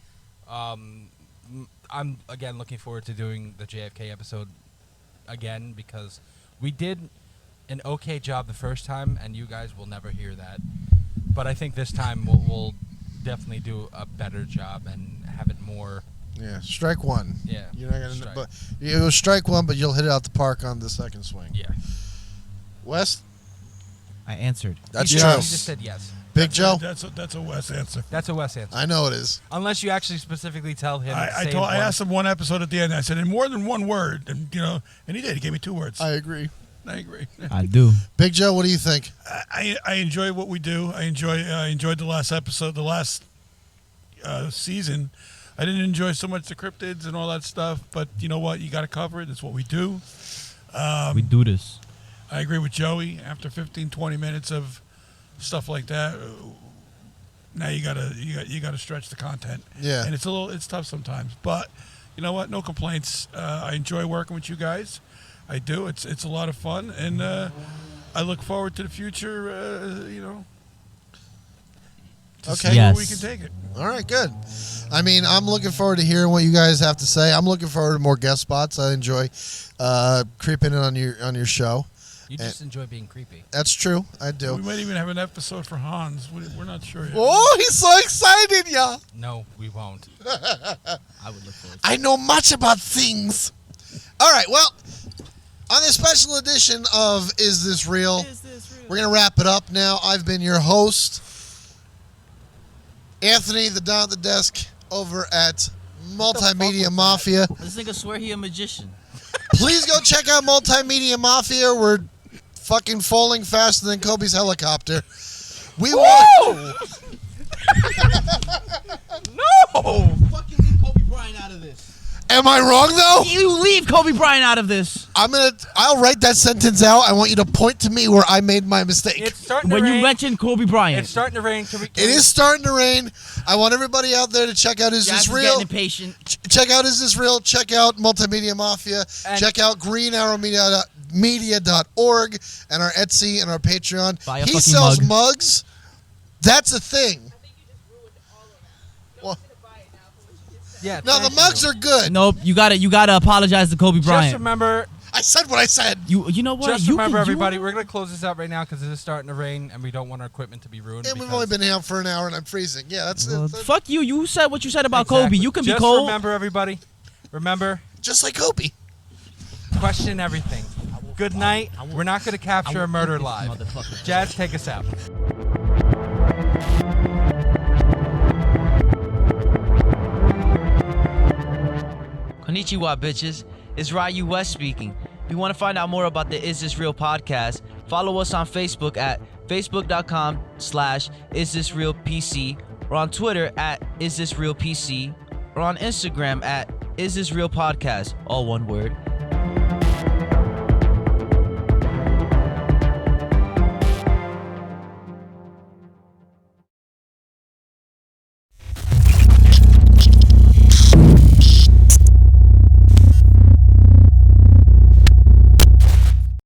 I'm again looking forward to doing the JFK episode again, because we did an okay job the first time, and you guys will never hear that. But I think this time we'll definitely do a better job and have it more. Yeah, strike one. Yeah, You're not gonna. strike. But you'll strike one, but you'll hit it out the park on the second swing. Yeah, West. I answered. That's you true. just said yes. Big Joe. That's a Wes answer. That's a Wes answer. I know it is. Unless you actually specifically tell him. I asked him one episode at the end. I said in more than one word, and and he did. He gave me 2 words. I agree. I agree. I do. Big Joe, what do you think? I enjoy what we do. I enjoyed the last episode, the last season. I didn't enjoy so much the cryptids and all that stuff, but you know what? You got to cover it. It's what we do. We do this. I agree with Joey. After 15, 20 minutes of stuff like that, now you gotta stretch the content. Yeah. And it's tough sometimes, but you know what? No complaints. I enjoy working with you guys. I do. It's a lot of fun, and I look forward to the future. To Okay. see Yes. where we can take it. All right, good. I mean, I'm looking forward to hearing what you guys have to say. I'm looking forward to more guest spots. I enjoy creeping in on your show. You just enjoy being creepy. That's true. I do. We might even have an episode for Hans. We're not sure yet. Oh, he's so excited, yeah. No, we won't. I would look forward to I know much about things. All right, well, on this special edition of Is This Real? We're going to wrap it up now. I've been your host, Anthony, the Don at the Desk, over at MultiMedia Mafia. This nigga swear he a magician. Please go check out MultiMedia Mafia. We're fucking falling faster than Kobe's helicopter. We want... No! Fucking leave Kobe Bryant out of this. Am I wrong, though? You leave Kobe Bryant out of this. I'll write that sentence out. I want you to point to me where I made my mistake. It's starting to When rain. you mentioned Kobe Bryant. It's starting to rain. It is starting to rain. I want everybody out there to check out Is Jazz This is Real? getting impatient. Check out Is This Real? Check out MultiMedia Mafia. And- Check out greenarrowmedia.org and our Etsy and our Patreon. Buy a He fucking sells mug. mugs. That's a thing. Well, Yeah. no, the thank mugs you. are good. Nope, you gotta apologize to Kobe Just Bryant. remember. I said what I said. You know what? Just You remember, can- you- everybody. We're gonna close this out right now because it is starting to rain, and we don't want our equipment to be ruined. And we've because- only been here for an hour and I'm freezing. Yeah, that's Well, it. fuck you. You said what you said about Exactly. Kobe. You can Just be cold. remember, everybody. Remember, Just like Kobe. question everything. Good night. We're not gonna capture a murder live. Motherfucker. Jazz, take us out. Konnichiwa, bitches. It's Ryu West speaking. If you want to find out more about the Is This Real podcast, follow us on Facebook at facebook.com/isthisrealpc, or on Twitter at isthisrealpc, or on Instagram at isthisrealpodcast, all one word.